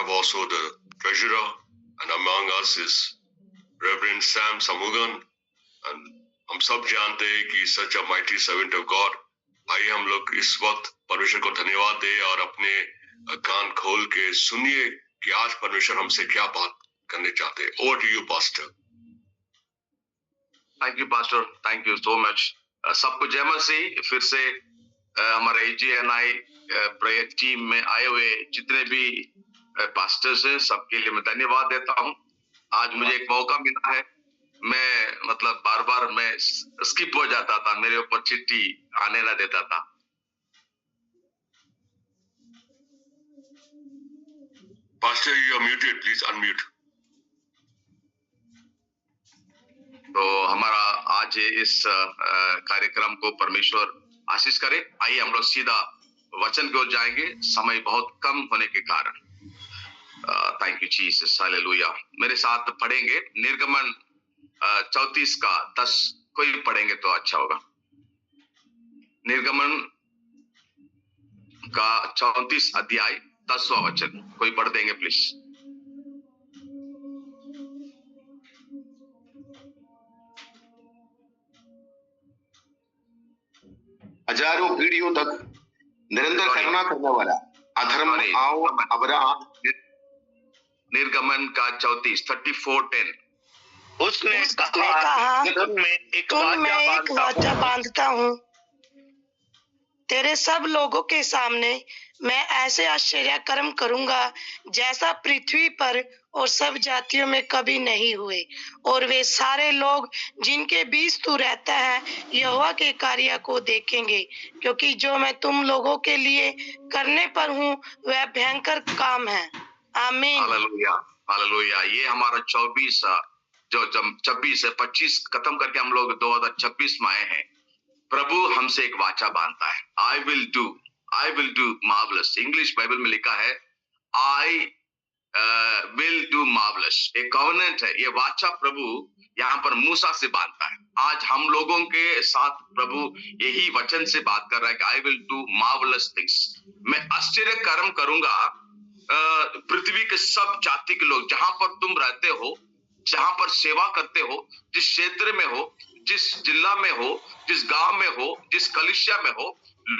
have also the treasurer, and among us is Reverend Sam Samugan. And हम सब जानते हैं कि such a mighty servant of God. आइए हम लोग इस वक्त परमेश्वर को धन्यवाद दें और अपने कान खोल के सुनिए कि आज परमेश्वर हमसे क्या बात करने चाहते हैं. Over to you, Pastor. Thank you, Pastor. Thank you so much. सबको जय मसीह. फिर से हमारे AGNI प्रेयर टीम में आए हुए जितने भी पास्टर्स हैं सबके लिए मैं धन्यवाद देता हूं. आज मुझे एक मौका मिला है. मैं मतलब बार बार मैं स्किप हो जाता था, मेरे ऊपर चिट्ठी आने ना देता था. Pastor, you are muted. Please unmute. तो हमारा आज इस कार्यक्रम को परमेश्वर आशीष करे. आइए हम लोग सीधा वचन की ओर जाएंगे, समय बहुत कम होने के कारण. Thank you Jesus, hallelujah. मेरे साथ पढ़ेंगे निर्गमन 34 का 10. कोई पढ़ेंगे तो अच्छा होगा. निर्गमन का 34 अध्याय 10वां वचन कोई पढ़ देंगे प्लीज. हजारों पीढ़ियों तक निरंतर करुणा करने वाला अधर्म आओ अब्राहम. निर्गमन का 34:10. उसने कहा तुम मैं एक वाचा बांधता हूँ. तेरे सब लोगों के सामने मैं ऐसे आश्चर्य कर्म करूंगा जैसा पृथ्वी पर और सब जातियों में कभी नहीं हुए. और वे सारे लोग जिनके बीच तू रहता है यहोवा के कार्य को देखेंगे, क्योंकि जो मैं तुम लोगों के लिए करने पर हूँ वह भयंकर काम है. आमीन. Hallelujah, hallelujah. ये हमारा 24 जो 26 से 25 खत्म करके हम लोग 2026 में आए हैं. प्रभु हमसे एक वाचा बांधता है. I will do marvellous. English Bible में लिखा है आई विल डू मार्वलस. एक कॉवेनेंट है. ये वाचा प्रभु यहाँ पर मूसा से बांधता है. आज हम लोगों के साथ प्रभु यही वचन से बात कर रहा है कि I will do marvellous things. मैं आश्चर्य कर्म करूंगा. पृथ्वी के सब जाति के लोग जहां पर तुम रहते हो, जहां पर सेवा करते हो, जिस क्षेत्र में हो, जिस जिला में हो, जिस गांव में हो, जिस कलीसिया में हो,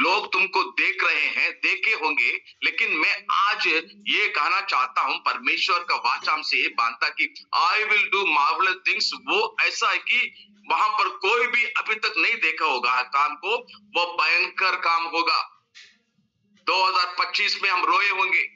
लोग तुमको देख रहे हैं, देखे होंगे. लेकिन मैं आज ये कहना चाहता हूं, परमेश्वर का वाचा हमसे ये बांधता कि I will do marvellous things. वो ऐसा है कि वहां पर कोई भी अभी तक नहीं देखा होगा काम को. वो भयंकर काम होगा. 2025 में हम रोए होंगे,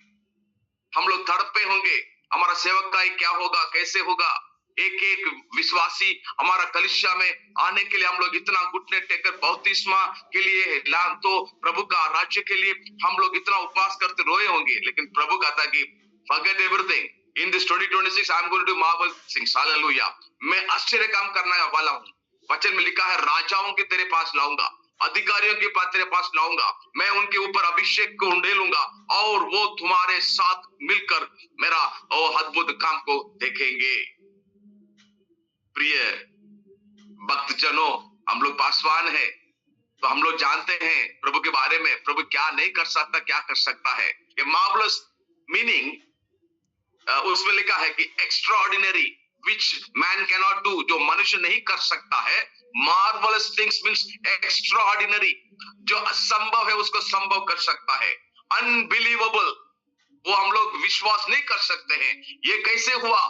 हम लोग तड़पे होंगे. हमारा सेवक का क्या होगा, कैसे होगा. एक एक विश्वासी हमारा कलीसिया में आने के लिए हम लोग इतना घुटने टेकर बपतिस्मा के लिए, तो प्रभु का राज्य के लिए हम लोग इतना उपवास करते रोए होंगे. लेकिन प्रभु कहता कि forget everything in this 2026 I am going to marvel things. Hallelujah. मैं आश्चर्य काम करने वाला हूँ. वचन में लिखा है राजाओं के तेरे पास लाऊंगा, अधिकारियों के पास तेरे पास लाऊंगा. मैं उनके ऊपर अभिषेक को उंडेलूंगा और वो तुम्हारे साथ मिलकर मेरा अद्भुत काम को देखेंगे. प्रिय भक्तजनों, हम लोग पासवान हैं तो हम लोग जानते हैं प्रभु के बारे में. प्रभु क्या नहीं कर सकता, क्या कर सकता है. ये मार्वलस मीनिंग उसमें लिखा है कि extraordinary which man can not do. जो मनुष्य नहीं कर सकता है. Marvellous things means extraordinary. जो असंभव है उसको संभव कर सकता है. अनबिलीवेबल, वो हम लोग विश्वास नहीं कर सकते हैं. ये कैसे हुआ,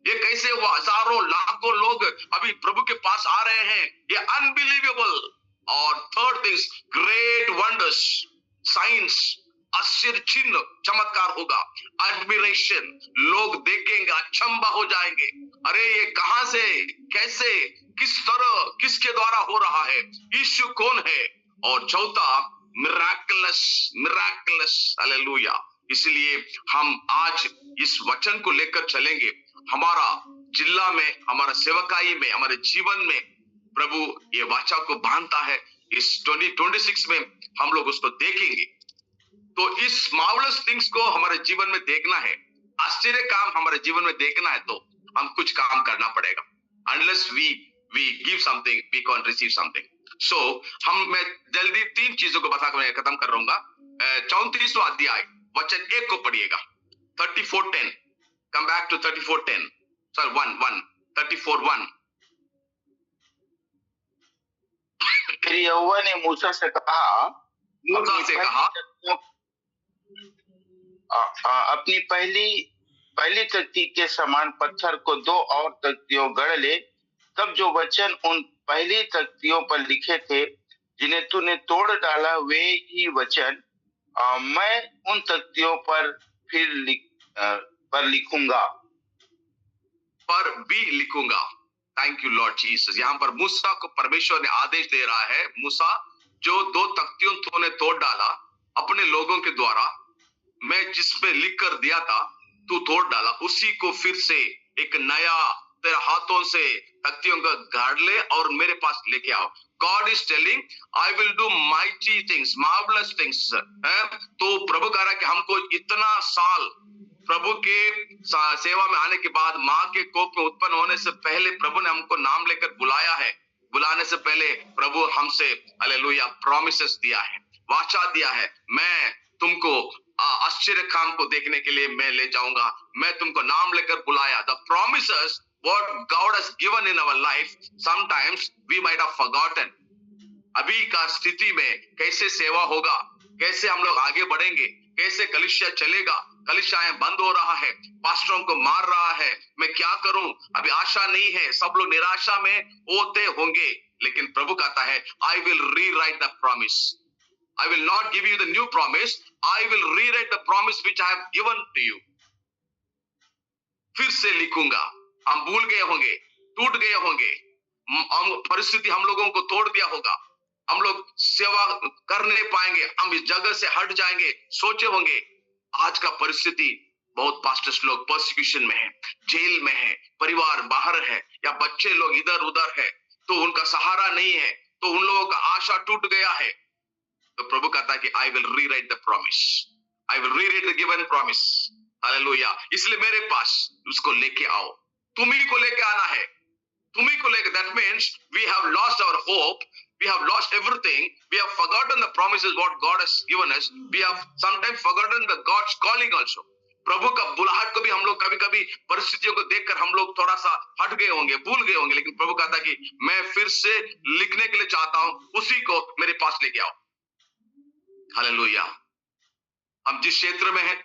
ये कैसे हुआ. हजारों लाखों लोग अभी प्रभु के पास आ रहे हैं. ये अनबिलीवेबल. और third things great wonders, science, आश्चर्य चिन्ह, चमत्कार होगा. एडमिरेशन, लोग देखेंगे, अचंभा हो जाएंगे. अरे ये कहां से, कैसे, किस तरह, किसके द्वारा हो रहा है, यीशु कौन है. और चौथा मिराकलस, मिराकलस. हालेलुया. इसलिए हम आज इस वचन को लेकर चलेंगे. हमारा जिला में, हमारा सेवकाई में, हमारे जीवन में प्रभु ये वाचा को बांधता है. इस 2026 में हम लोग उसको देखेंगे. तो इस मार्वलस थिंग्स को हमारे जीवन में देखना है, आश्चर्य काम हमारे जीवन में देखना है, तो हम कुछ काम करना पड़ेगा. Unless we give something we can receive something. So मैं जल्दी 3 चीजों को बताकर मैं खत्म कर रहूंगा. 34वां अध्याय वचन 1 को पढ़िएगा. 34:10. Come back to 34:10. Sorry, 1. 34:1. फिर यहोवा ने मूसा से कहा, अपनी पहली तख्ती के समान पत्थर को 2 और तख्तियों गढ़ ले। तब जो वचन उन पहली तख्तियों पर लिखे थे जिन्हें तूने तोड़ डाला, वे ही वचन मैं उन तख्तियों पर फिर लिखूंगा। Thank you Lord Jesus. यहाँ पर मूसा को परमेश्वर ने आदेश दे रहा है, मूसा जो 2 तख्तियों तूने तोड़ डाला अपने लोगों के द्वारा, मैं जिसमें लिख कर दिया था तू तोड़ डाला, उसी को फिर से एक नया तेरे हाथों से तख्तियों का गाड़ ले और मेरे पास लेके आओ। God is telling, I will do mighty things, marvelous things. तो प्रभु कह रहा है कि हमको इतना साल प्रभु के सेवा में आने के बाद, माँ के कोख में उत्पन्न होने से पहले प्रभु ने हमको नाम लेकर बुलाया है। बुलाने से पहले प्रभु हमसे हालेलुया प्रॉमिसेस दिया है, वाचा दिया है, मैं तुमको आश्चर्य काम को देखने के लिए मैं ले जाऊंगा, मैं तुमको नाम लेकर बुलाया। The promises what God has given in our life, sometimes we might have forgotten. अभी का स्थिति में कैसे सेवा होगा, कैसे हम लोग आगे बढ़ेंगे, कैसे कलीसिया चलेगा, कलीसियाएं बंद हो रहा है, पास्टरों को मार रहा है, मैं क्या करूं, अभी आशा नहीं है, सब लोग निराशा में होते होंगे। लेकिन प्रभु कहता है, I will rewrite the promise. I will not give you the new promise. I will rewrite the promise which I have given to you. फिर से लिखूंगा। हम भूल गए होंगे, टूट गए होंगे, परिस्थिति हम लोगों को तोड़ दिया होगा, हम लोग सेवा कर नहीं पाएंगे, हम इस जगह से हट जाएंगे, सोचे होंगे। आज का परिस्थिति बहुत पास्टर्स लोग परसिक्यूशन में है, जेल में है, परिवार बाहर है, या बच्चे लोग इधर उधर है, तो उनका सहारा नहीं है, तो उन लोगों का आशा टूट गया है। तो प्रभु कहता है कि I will rewrite the promise. I will rewrite the given promise. Hallelujah. इसलिए मेरे पास उसको लेके आओ, तुम्ही को लेके आना है, तुम्ही को लेके। That means we have lost our hope, we have lost everything, we have forgotten the promises what God has given us, we have sometimes forgotten the God's calling also. प्रभु का बुलाहट को भी हम लोग कभी कभी परिस्थितियों को देखकर हम लोग थोड़ा सा हट गए होंगे, भूल गए होंगे। लेकिन प्रभु कहता है कि मैं फिर से लिखने के लिए चाहता हूं, उसी को मेरे पास लेके आओ। हालेलुया। हम जिस क्षेत्र में हैं,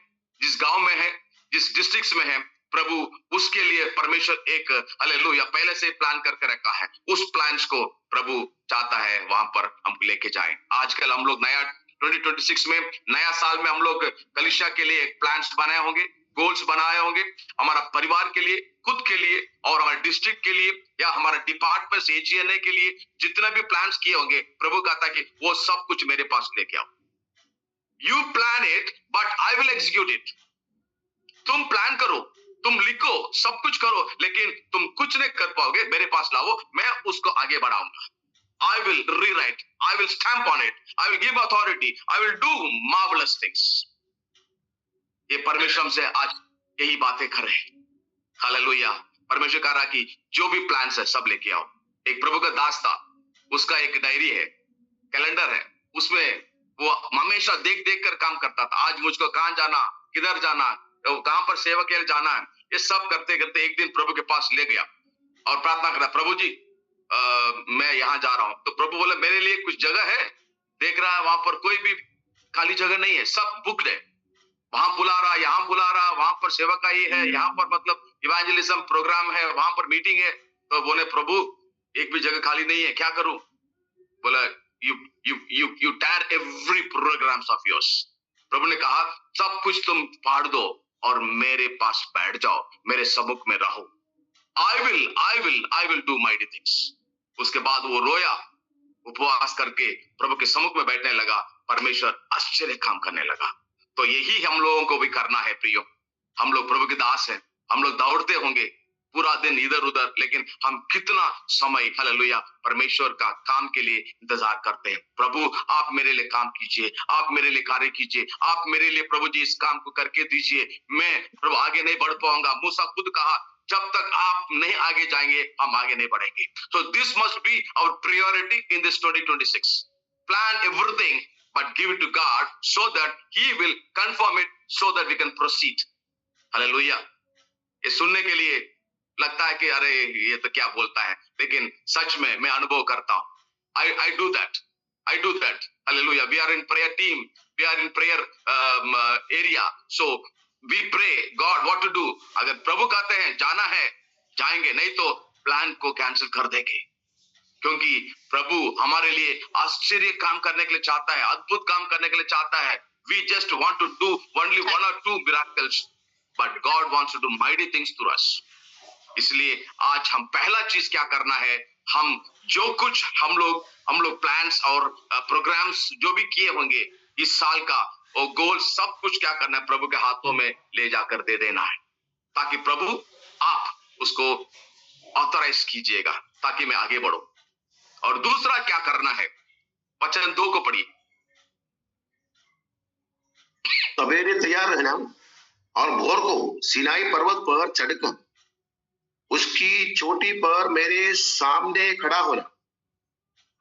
जिस गांव में हैं, जिस डिस्ट्रिक्ट में हैं, प्रभु उसके लिए परमेश्वर एक हालेलुया पहले से प्लान करके रखा है। उस प्लान्स को प्रभु चाहता है वहां पर हम लेके जाएं। आजकल हम लोग नया 2026 में, नया साल में हम लोग कलीसिया के लिए प्लान्स बनाए होंगे, गोल्स बनाए होंगे, हमारा परिवार के लिए, खुद के लिए और हमारे डिस्ट्रिक्ट के लिए या हमारे डिपार्टमेंट AGNA के लिए जितने भी प्लान्स किए होंगे, प्रभु कहता है कि वो सब कुछ मेरे पास लेके आओ। You plan it, but I will execute it. तुम प्लान करो, तुम लिखो, सब कुछ करो, लेकिन तुम कुछ नहीं कर पाओगे, मेरे पास लाओ, मैं उसको आगे बढ़ाऊंगा। I will rewrite, I will stamp on it, I will give authority, I will do marvelous things. ये परमेश्वर हमसे आज यही बातें कर रहे हैं। हालेलुया। परमेश्वर कह रहा कि जो भी प्लान्स है सब लेके आओ। एक प्रभु का दास था, उसका एक डायरी है, कैलेंडर है, उसमें वो हमेशा देख देख कर काम करता था। आज मुझको कहां जाना, किधर जाना, कहां पर सेवा के लिए जाना है, ये सब करते करते एक दिन प्रभु के पास ले गया और प्रार्थना करा, प्रभु जी मैं यहाँ जा रहा हूं। तो प्रभु बोले मेरे लिए कुछ जगह है, देख रहा है वहां पर कोई भी खाली जगह नहीं है, सब बुक्ड है, वहां बुला रहा, यहाँ बुला रहा, वहां पर सेवा का ही है, यहाँ पर मतलब इवेंजलिज्म प्रोग्राम है, वहां पर मीटिंग है। तो बोले प्रभु एक भी जगह खाली नहीं है, क्या करूं? बोला you tear every programs of yours. प्रभु ने कहा सब कुछ तुम फाड़ दो और मेरे पास बैठ जाओ, मेरे सम्मुख में रहो। I will do mighty things. उसके बाद वो रोया, उपवास करके प्रभु के सम्मुख में बैठने लगा, परमेश्वर आश्चर्य काम करने लगा। तो यही हम लोगों को भी करना है प्रियो। हम लोग प्रभु के दास हैं, हम लोग दौड़ते होंगे पूरा दिन इधर उधर, लेकिन हम कितना समय हालेलुया परमेश्वर का काम के लिए इंतजार करते हैं। प्रभु आप मेरे लिए काम कीजिए, आप मेरे लिए कार्य कीजिए, आप मेरे लिए प्रभु जी इस काम को करके दीजिए, मैं प्रभु आगे नहीं बढ़ पाऊंगा। मूसा खुद कहा जब तक आप नहीं आगे जाएंगे हम आगे नहीं बढ़ेंगे। So this must be our priority in this 2026. Plan everything but give it to God so that He will confirm it so that we can proceed. Hallelujah. ये सुनने के लिए लगता है कि अरे ये तो क्या बोलता है, लेकिन सच में मैं अनुभव करता हूँ। I do that. I do that. Hallelujah. We are in prayer team. We are in prayer area. So we pray God what to do. अगर प्रभु कहते हैं जाना है जाएंगे, नहीं तो प्लान को कैंसिल कर देंगे, क्योंकि प्रभु हमारे लिए आश्चर्य काम करने के लिए चाहता है, अद्भुत काम करने के लिए चाहता है। We just want to do only 1 or 2 miracles, but God wants to do mighty things through us. इसलिए आज हम पहला चीज क्या करना है, हम जो कुछ हम लोग प्लान्स और प्रोग्राम्स जो भी किए होंगे इस साल का, वो गोल सब कुछ क्या करना है, प्रभु के हाथों में ले जाकर दे देना है, ताकि प्रभु आप उसको ऑथराइज कीजिएगा ताकि मैं आगे बढ़ूं। और दूसरा क्या करना है, वचन 2 को पढ़िए। सवेरे तैयार रहना और भोर को सिनाई पर्वत पर चढ़कर उसकी चोटी पर मेरे सामने खड़ा होना।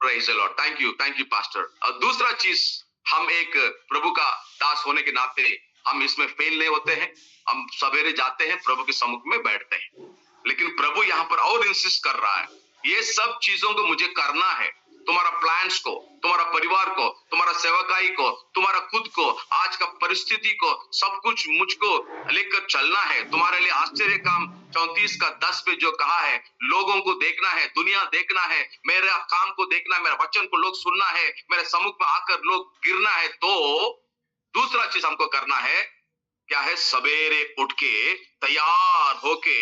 Praise the Lord. Thank you pastor. और दूसरा चीज, हम एक प्रभु का दास होने के नाते हम इसमें फेल नहीं होते हैं। हम सवेरे जाते हैं, प्रभु के सम्मुख में बैठते हैं, लेकिन प्रभु यहाँ पर और इंसिस्ट कर रहा है, ये सब चीजों को मुझे करना है। तुम्हारा प्लान्स को, तुम्हारा परिवार को, तुम्हारा सेवकाई को, तुम्हारा खुद को, आज का परिस्थिति को, सब कुछ मुझको लेकर चलना है। तुम्हारे लिए आश्चर्य काम 34 का 10 पे जो कहा है, लोगों को देखना है, दुनिया देखना है, मेरा काम को देखना है, मेरा वचन को लोग सुनना है, मेरे सम्मुख में आकर लोग गिरना है। तो दूसरा चीज हमको करना है, क्या है, सवेरे उठ के तैयार होके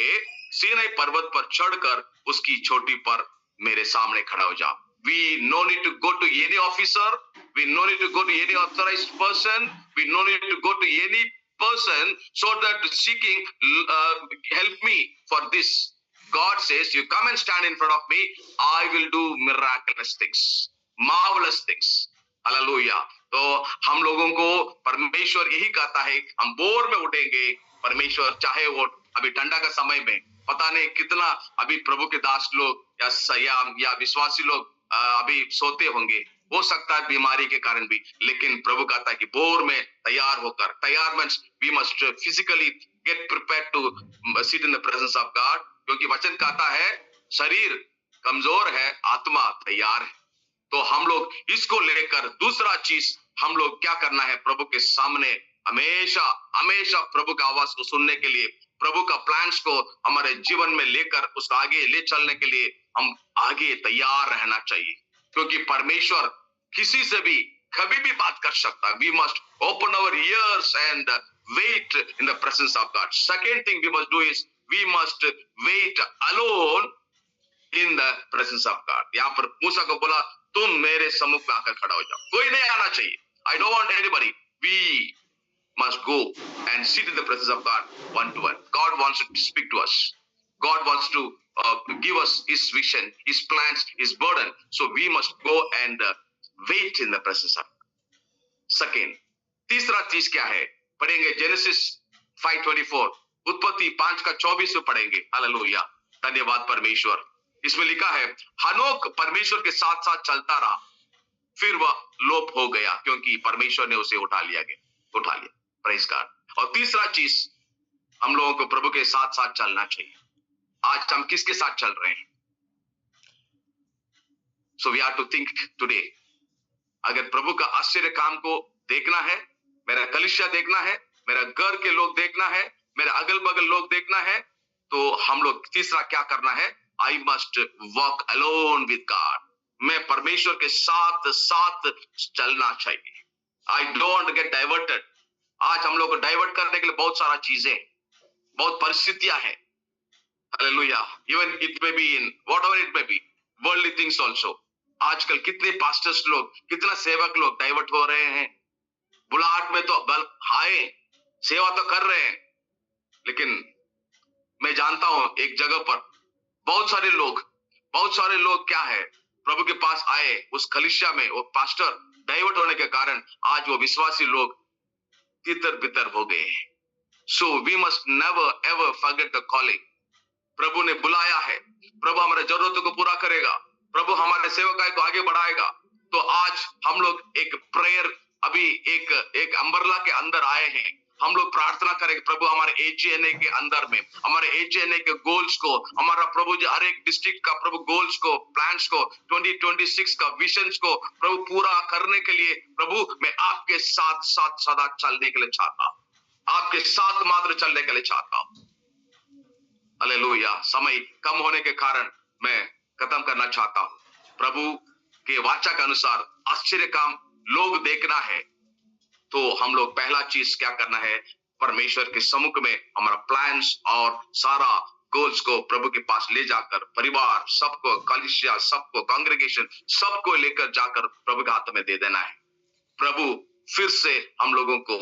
सीनै पर्वत पर चढ़कर उसकी चोटी पर मेरे सामने खड़ा हो जाओ। We no need to go to any officer. We no need to go to any authorized person. We no need to go to any person so that seeking help me for this. God says, you come and stand in front of me. I will do miraculous things, marvelous things. Hallelujah. तो हम लोगों को परमेश्वर यही कहता है, हम भोर में उठेंगे। परमेश्वर चाहे वो अभी ठंडा का समय में पता नहीं कितना अभी प्रभु के दास लोग या विश्वासी लोग अभी सोते होंगे, हो सकता है बीमारी के कारण भी, लेकिन प्रभु कहता है कि भोर में तैयार होकर, तैयार means we must physically get prepared to sit in the presence of God, क्योंकि वचन कहता है शरीर कमजोर है, आत्मा तैयार है। तो हम लोग इसको लेकर दूसरा चीज हम लोग क्या करना है, प्रभु के सामने हमेशा हमेशा प्रभु का आवाज को सुनने के लिए, प्रभु का प्लान्स को हमारे जीवन में लेकर उसको आगे ले चलने के लिए हम आगे तैयार रहना चाहिए, क्योंकि परमेश्वर किसी से भी कभी भी बात कर सकता है। We must open our ears and wait in the presence of God. Second thing we must do is we must wait alone in the presence of God. यहाँ पर मूसा को बोला, तुम मेरे सम्मुख में आकर खड़ा हो जाओ, कोई नहीं आना चाहिए। I don't want anybody, we must go and sit in the presence of God one to one. God wants to speak to us. God wants to give us His vision, His plans, His burden. So we must go and wait in the presence of God. Second, तीसरा चीज क्या है, पढ़ेंगे genesis 5:24, उत्पत्ति 5 का 24 में पढ़ेंगे। Hallelujah, धन्यवाद परमेश्वर। इसमें लिखा है, हनोक परमेश्वर के साथ साथ चलता रहा, फिर वह लोप हो गया क्योंकि परमेश्वर ने उसे उठा लिया। Praise God. और तीसरा चीज, हम लोगों को प्रभु के साथ साथ चलना चाहिए। आज हम किसके साथ चल रहे हैं? So we have to think today. अगर प्रभु का आश्चर्य काम को देखना है, मेरा कलीसिया देखना है, मेरा घर के लोग देखना है, मेरा अगल बगल लोग देखना है, तो हम लोग तीसरा क्या करना है, I must walk alone with God. मैं परमेश्वर के साथ साथ चलना चाहिए। I don't get diverted. आज हम लोग को डाइवर्ट करने के लिए बहुत सारा चीजें, बहुत परिस्थितियां हैं। Hallelujah. Even it may be in whatever it may be worldly things also. आजकल कितने पास्टर्स लोग, कितना सेवक लोग डाइवर्ट हो रहे हैं। बुलाहट में तो बल आए, सेवा तो कर रहे हैं, लेकिन मैं जानता हूं एक जगह पर बहुत सारे लोग क्या है, प्रभु के पास आए, उस कलीसिया में वो पास्टर डाइवर्ट होने के कारण आज वो विश्वासी लोग तितर बितर हो गए। So we must never ever forget the calling. प्रभु ने बुलाया है, प्रभु हमारे जरूरतों को पूरा करेगा, प्रभु हमारे सेवकाई को आगे बढ़ाएगा। तो आज हम लोग एक प्रेयर, अभी एक अम्ब्रेला के अंदर आए हैं। हम लोग प्रार्थना करेंगे प्रभु हमारे एजीएनए के अंदर में, हमारे एजीएनए के गोल्स को, हमारा प्रभु जी हर एक डिस्ट्रिक्ट का प्रभु गोल्स को, प्लान्स को, 2026 का विजन्स को प्रभु पूरा करने के लिए प्रभु मैं आपके साथ साथ सदा चलने के लिए चाहता हूँ, आपके साथ मात्र चलने के लिए चाहता हूँ। हालेलुया। समय कम होने के कारण मैं खत्म करना चाहता हूँ। प्रभु के वाचा के अनुसार आश्चर्य काम लोग देखना है तो हम लोग पहला चीज क्या करना है, परमेश्वर के सम्मुख में हमारा प्लान्स और सारा गोल्स को प्रभु के पास ले जाकर परिवार सबको, कलीसिया सबको, कांग्रेगेशन सबको लेकर जाकर प्रभु के हाथ में दे देना है। प्रभु फिर से हम लोगों को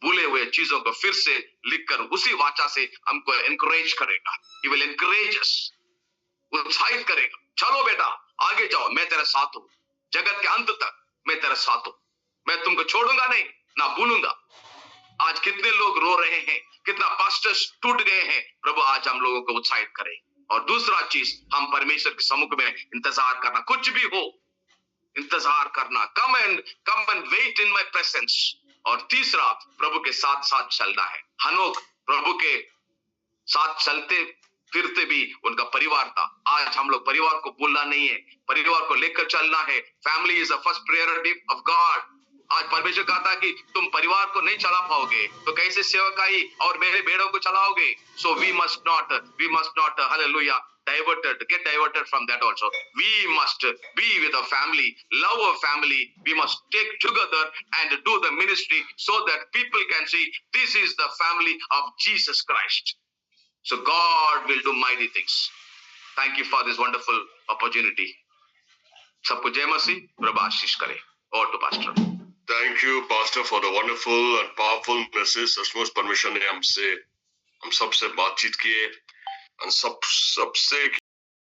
भूले हुए चीजों को फिर से लिखकर उसी वाचा से हमको एनकरेज करेगा। He will encourage us, उत्साहित करेगा, चलो बेटा आगे जाओ, मैं तेरे साथ हूं, जगत के अंत तक मैं तेरे साथ हूं, मैं तुमको छोड़ूंगा नहीं ना भूलूंगा। आज कितने लोग रो रहे हैं, कितना पास्टर्स टूट गए हैं, प्रभु आज हम लोगों को उत्साहित करे। और दूसरा चीज, हम परमेश्वर के सम्मुख में इंतजार करना, कुछ भी हो इंतजार करना, come and wait in my presence. और तीसरा, प्रभु के साथ साथ चलना है। हनोक प्रभु के साथ चलते फिरते भी उनका परिवार था। आज हम लोग परिवार को भूलना नहीं है, परिवार को लेकर चलना है। Family is the first priority of God. आज परमेश्वर कहता है कि तुम परिवार को नहीं चला पाओगे तो कैसे सेवकाई और मेरे भेड़ों को चलाओगे। So we must not hallelujah get diverted from that also. We must be with our family, love our family. We must take together and do the ministry so that people can see this is the family of Jesus Christ. So God will do mighty things. Thank you for this wonderful opportunity. सबको जय मसीह, प्रभु आशीष करे। Over to Pastor. Thank you, Pastor, for the wonderful and powerful message. सचमुच परमेश्वर ने हम सबसे बातचीत किए और सबसे